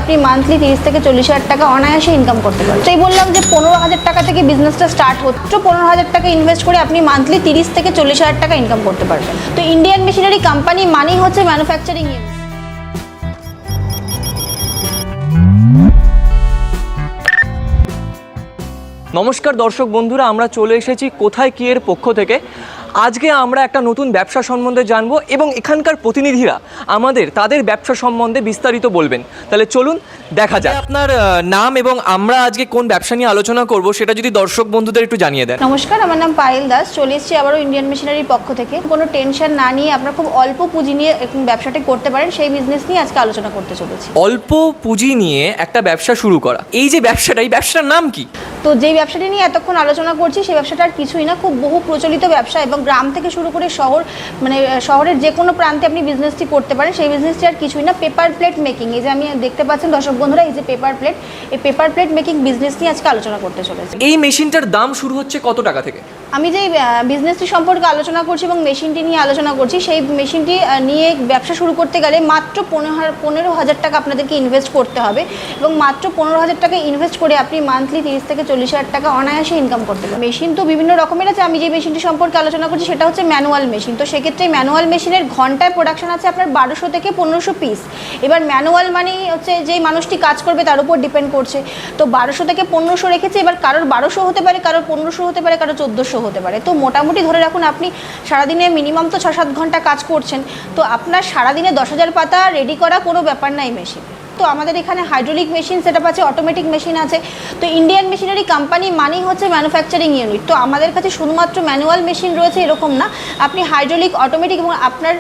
আপনি মান্থলি 30 থেকে 40,000 টাকা অনায়াসে ইনকাম করতে পারেন। তাই বললাম যে 15,000 টাকা থেকে বিজনেসটা স্টার্ট হচ্ছে। 15,000 টাকা ইনভেস্ট করে আপনি মান্থলি 30 থেকে 40,000 টাকা ইনকাম করতে পারবেন। তো ইন্ডিয়ান মেশিনারি কোম্পানি মানেই হচ্ছে ম্যানুফ্যাকচারিং ইউনিট। নমস্কার দর্শক বন্ধুরা, আমরা চলে এসেছি কোথায় কি এর পক্ষ থেকে। আজকে আমরা একটা নতুন ব্যবসা সম্বন্ধে জানবো এবং এখানকার প্রতিনিধিরা আমাদের তাদের ব্যবসা সম্বন্ধে বিস্তারিত বলবেন। তাহলে চলুন দেখা যাক। আপনার নাম এবং আমরা আজকে কোন ব্যবসা নিয়ে আলোচনা করব সেটা যদি দর্শক বন্ধুদের একটু জানিয়ে দেন। নমস্কার, আমার নাম পায়েল দাস। চলে এসেছি আবারও ইন্ডিয়ান মেশিনারির পক্ষ থেকে। কোনো টেনশন না নিয়ে আপনারা খুব অল্প পুঁজি নিয়ে ব্যবসাটা করতে পারেন, সেই বিজনেস নিয়ে আজকে আলোচনা করতে চলেছি। অল্প পুঁজি নিয়ে একটা ব্যবসা শুরু করা, এই যে ব্যবসাটা, এই ব্যবসার নাম কি? তো যেই ব্যবসাটি নিয়ে এতক্ষণ আলোচনা করছি সেই ব্যবসাটা আর কিছুই না, খুব বহু প্রচলিত ব্যবসা এবং গ্রাম থেকে শুরু করে শহর, মানে শহরের যে কোনো প্রান্তে আপনি বিজনেসটি করতে পারেন। সেই বিজনেসটি আর কিছুই না, পেপার প্লেট মেকিং। এই যে আমি দেখতে পাচ্ছেন দর্শক বন্ধুরা, এই যে পেপার প্লেট, এই পেপার প্লেট মেকিং বিজনেস নিয়ে আজকে আলোচনা করতে চলেছি। এই মেশিনটার দাম শুরু হচ্ছে কত টাকা থেকে? আমি যে বিজনেসটি সম্পর্কে আলোচনা করছি এবং মেশিনটি নিয়ে আলোচনা করছি, সেই মেশিনটি নিয়ে ব্যবসা শুরু করতে গেলে মাত্র 15,000 টাকা আপনাদেরকে ইনভেস্ট করতে হবে এবং মাত্র 15,000 টাকা ইনভেস্ট করে আপনি মান্থলি 30 থেকে 40,000 টাকা অনায়াসে ইনকাম করতে পারেন। মেশিন তো বিভিন্ন রকমের আছে। আমি যে মেশিনটি সম্পর্কে আলোচনা করছি সেটা হচ্ছে ম্যানুয়াল মেশিন। তো সেক্ষেত্রে ম্যানুয়াল মেশিনের ঘন্টায় প্রোডাকশন আছে আপনার 1200 থেকে 1500 পিস। এবার ম্যানুয়াল মানেই হচ্ছে যেই মানুষটি কাজ করবে তার উপর ডিপেন্ড করছে। তো 1200 থেকে 1500 রেখেছে। এবার কারোর 1200 হতে পারে, কারোর 1500 হতে পারে, কারোর 1400 হতে পারে। তো মোটামুটি ধরে রাখুন আপনি সারাদিনে মিনিমাম তো 6-7 ঘন্টা কাজ করছেন। তো আপনার সারাদিনে 10,000 পাতা রেডি করা কোনো ব্যাপার নাই মেশিন। তো আমাদের এখানে হাইড্রোলিক মেশিন সেটআপ আছে, অটোমেটিক মেশিন আছে। তো ইন্ডিয়ান মেশিনারি কোম্পানি মানেই হচ্ছে ম্যানুফ্যাকচারিং ইউনিট। তো আমাদের কাছে শুধুমাত্র ম্যানুয়াল মেশিন রয়েছে এরকম না, আপনি হাইড্রোলিক, অটোমেটিক এবং আপনার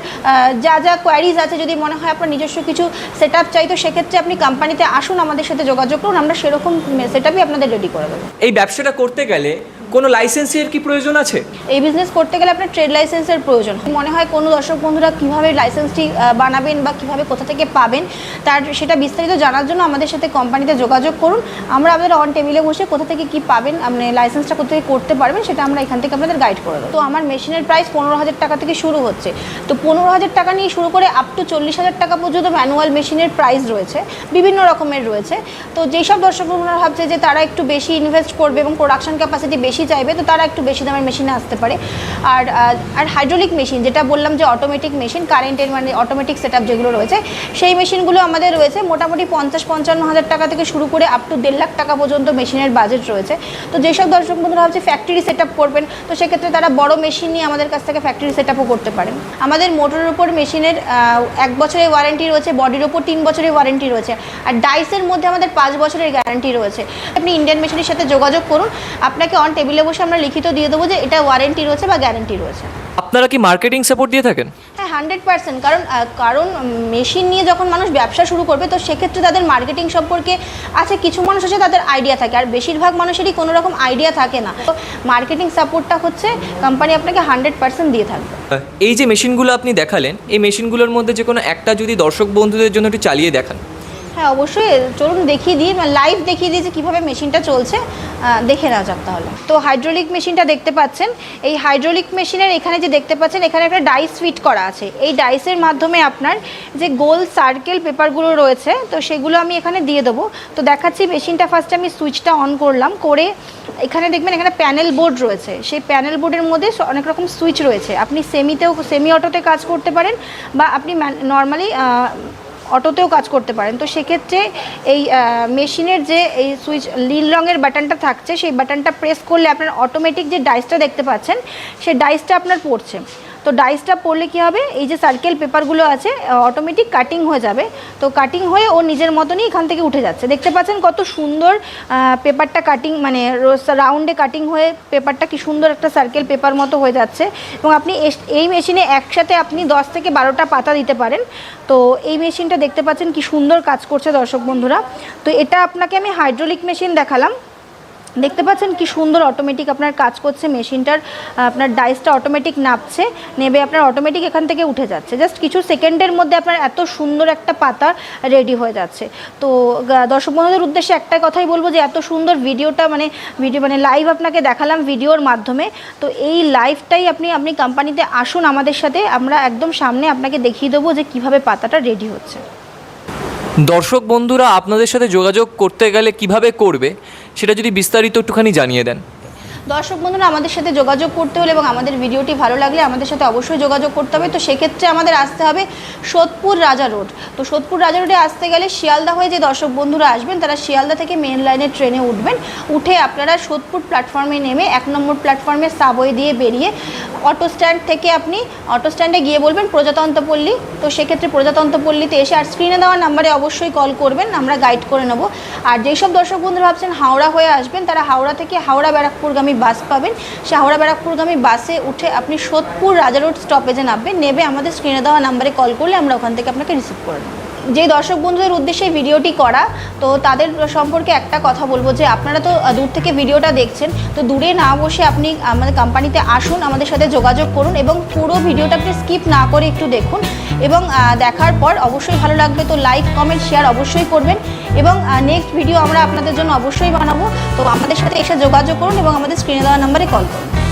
যা যা কোয়ারিজ আছে, যদি মনে হয় আপনার নিজস্ব কিছু সেটআপ চাই, তো সেক্ষেত্রে আপনি কোম্পানিতে আসুন, আমাদের সাথে যোগাযোগ করুন, আমরা সেরকম সেটআপই আপনাদের রেডি করে দেবো। এই ব্যবসাটা করতে গেলে কোনো লাইসেন্সের কি প্রয়োজন আছে? এই বিজনেস করতে গেলে আপনার ট্রেড লাইসেন্সের প্রয়োজন। মনে হয় কোনো দর্শক বন্ধুরা কীভাবে লাইসেন্সটি বানাবেন বা কীভাবে কোথা থেকে পাবেন, তার সেটা বিস্তারিত জানার জন্য আমাদের সাথে কোম্পানিতে যোগাযোগ করুন। আমরা আপনাদের অন টেবিলে বসে কোথা থেকে কী পাবেন, আপনি লাইসেন্সটা কোথা থেকে করতে পারবেন, সেটা আমরা এখান থেকে আপনাদের গাইড করে দেবো। তো আমার মেশিনের প্রাইস 15,000 টাকা থেকে শুরু হচ্ছে। তো 15,000 টাকা নিয়ে শুরু করে আপ টু 40,000 টাকা পর্যন্ত ম্যানুয়াল মেশিনের প্রাইস রয়েছে, বিভিন্ন রকমের রয়েছে। তো যেই সব দর্শক বন্ধুরা ভাবছে যে তারা একটু বেশি ইনভেস্ট করবে এবং প্রোডাকশন ক্যাপাসিটি বেশি চাইবে, তো তারা একটু বেশি দামের মেশিনে আসতে পারে। আর হাইড্রোলিক মেশিন যেটা বললাম যে অটোমেটিক মেশিন, কারেন্টের মানে অটোমেটিক সেটআপ যেগুলো রয়েছে, সেই মেশিনগুলো আমাদের রয়েছে মোটামুটি 50-55,000 টাকা থেকে শুরু করে আপ টু 1.5 লাখ টাকা পর্যন্ত মেশিনের বাজেট রয়েছে। তো যেসব দর্শক বন্ধুরা ভাবছে ফ্যাক্টরি সেটআপ করবেন, তো সেক্ষেত্রে তারা বড় মেশিন নিয়ে আমাদের কাছ থেকে ফ্যাক্টরি সেটআপও করতে পারেন। আমাদের মোটরের উপর মেশিনের 1 বছরের ওয়ারেন্টি রয়েছে, বডির ওপর 3 বছরের ওয়ারেন্টি রয়েছে, আর ডাইসের মধ্যে আমাদের 5 বছরের গ্যারান্টি রয়েছে। আপনি ইন্ডিয়ান মেশিনের সাথে যোগাযোগ করুন, আপনাকে অন টেবিলে বসে আমরা লিখিত দিয়ে দেবো যে এটা ওয়ারেন্টি রয়েছে বা গ্যারান্টি রয়েছে। আপনারা কি মার্কেটিং সাপোর্ট দিয়ে থাকেন? হ্যাঁ, 100%। কারণ মেশিন নিয়ে যখন মানুষ ব্যবসা শুরু করবে, তো সেক্ষেত্রে তাদের মার্কেটিং সম্পর্কে আছে, কিছু মানুষ আছে তাদের আইডিয়া থাকে, আর বেশিরভাগ মানুষেরই কোনো রকম আইডিয়া থাকে না। তো মার্কেটিং সাপোর্টটা হচ্ছে কোম্পানি আপনাকে 100% দিয়ে থাকবে। এই যে মেশিনগুলো আপনি দেখালেন, এই মেশিনগুলোর মধ্যে যে কোনো একটা যদি দর্শক বন্ধুদের জন্য একটু চালিয়ে দেখান। হ্যাঁ, অবশ্যই, চলুন দেখিয়ে দিই, লাইভ দেখিয়ে দিই যে কীভাবে মেশিনটা চলছে, দেখে নেওয়া যাক তাহলে। তো হাইড্রোলিক মেশিনটা দেখতে পাচ্ছেন, এই হাইড্রোলিক মেশিনের এখানে যে দেখতে পাচ্ছেন, এখানে একটা ডাইস ফিট করা আছে। এই ডাইসের মাধ্যমে আপনার যে গোল সার্কেল পেপারগুলো রয়েছে, তো সেগুলো আমি এখানে দিয়ে দেবো। তো দেখাচ্ছি মেশিনটা, ফার্স্টে আমি সুইচটা অন করলাম, করে এখানে দেখবেন এখানে প্যানেল বোর্ড রয়েছে। সেই প্যানেল বোর্ডের মধ্যে অনেক রকম সুইচ রয়েছে। আপনি সেমি অটোতে কাজ করতে পারেন বা আপনি নর্মালি অটোতেও কাজ করতে পারেন। তো সেক্ষেত্রে এই মেশিনের যে এই সুইচ নীল রঙের বাটনটা থাকছে, সেই বাটনটা প্রেস করলে আপনার অটোমেটিক যে ডাইসটা দেখতে পাচ্ছেন, সেই ডাইসটা আপনার পড়ছে। তো ডাইসটা পড়লে কী হবে, এই যে সার্কেল পেপারগুলো আছে অটোমেটিক কাটিং হয়ে যাবে। তো কাটিং হয়ে ও নিজের মতনই এখান থেকে উঠে যাচ্ছে। দেখতে পাচ্ছেন কত সুন্দর পেপারটা কাটিং, মানে রাউন্ডে কাটিং হয়ে পেপারটা কি সুন্দর একটা সার্কেল পেপার মতো হয়ে যাচ্ছে। এবং আপনি এই মেশিনে একসাথে আপনি 10 থেকে 12টা পাতা দিতে পারেন। তো এই মেশিনটা দেখতে পাচ্ছেন কি সুন্দর কাজ করছে দর্শক বন্ধুরা। তো এটা আপনাকে আমি হাইড্রোলিক মেশিন দেখালাম, দেখতে পাচ্ছেন কি সুন্দর অটোমেটিক আপনার কাজ করছে মেশিনটার। আপনার ডাইসটা অটোমেটিক নাপছে, নেবে আপনার অটোমেটিক এখান থেকে উঠে যাচ্ছে। জাস্ট কিছু সেকেন্ডের মধ্যে আপনার এত সুন্দর একটা পাতা রেডি হয়ে যাচ্ছে। তো দর্শক বন্ধুদের উদ্দেশ্যে একটা কথাই বলবো যে এত সুন্দর ভিডিওটা মানে লাইভ আপনাকে দেখালাম ভিডিওর মাধ্যমে। তো এই লাইভটাই আপনি কোম্পানিতে আসুন আমাদের সাথে, আমরা একদম সামনে আপনাকে দেখিয়ে দেবো যে কীভাবে পাতাটা রেডি হচ্ছে। দর্শক বন্ধুরা আপনাদের সাথে যোগাযোগ করতে গেলে কিভাবে করবে সেটা যদি বিস্তারিত একটুখানি জানিয়ে দেন। দর্শক বন্ধুরা আমাদের সাথে যোগাযোগ করতে হলে এবং আমাদের ভিডিওটি ভালো লাগলে আমাদের সাথে অবশ্যই যোগাযোগ করতে হবে। তো সেক্ষেত্রে আমাদের আসতে হবে সোদপুর রাজা রোড। তো সোদপুর রাজা রোডে আসতে গেলে শিয়ালদা হয়ে যে দর্শক বন্ধুরা আসবেন তারা শিয়ালদা থেকে মেন লাইনের ট্রেনে উঠবেন, উঠে আপনারা সোদপুর প্ল্যাটফর্মে নেমে 1 নম্বর প্ল্যাটফর্মে সাবওয়ে দিয়ে বেরিয়ে অটো স্ট্যান্ড থেকে আপনি অটো স্ট্যান্ডে গিয়ে বলবেন প্রজাতন্ত্রপল্লী। তো সেক্ষেত্রে প্রজাতন্ত্রপল্লীতে এসে আর স্ক্রিনে দেওয়া নাম্বারে অবশ্যই কল করবেন, আমরা গাইড করে নেব। আর যেসব দর্শক বন্ধুরা ভাবছেন হাওড়া হয়ে আসবেন তারা হাওড়া থেকে হাওড়া ব্যারাকপুরগামী বাস পাবেন, সে হাওড়া ব্যারাকপুরগামী বাসে উঠে আপনি সোদপুর রাজা রোড স্টপেজে নামবেন, নেবে আমাদের স্ক্রিনে দেওয়া নাম্বারে কল করলে আমরা ওখান থেকে আপনাকে রিসিভ করে নেব। যে দর্শক বন্ধুদের উদ্দেশ্যে ভিডিওটি করা, তো তাদের সম্পর্কে একটা কথা বলবো যে আপনারা তো দূর থেকে ভিডিওটা দেখছেন, তো দূরে না বসে আপনি আমাদের কোম্পানিতে আসুন, আমাদের সাথে যোগাযোগ করুন এবং পুরো ভিডিওটা আপনি স্কিপ না করে একটু দেখুন এবং দেখার পর অবশ্যই ভালো লাগবে তো লাইক কমেন্ট শেয়ার অবশ্যই করবেন এবং নেক্সট ভিডিও আমরা আপনাদের জন্য অবশ্যই বানাবো। তো আমাদের সাথে এসে যোগাযোগ করুন এবং আমাদের স্ক্রিনে দেওয়া নাম্বারে কল করুন।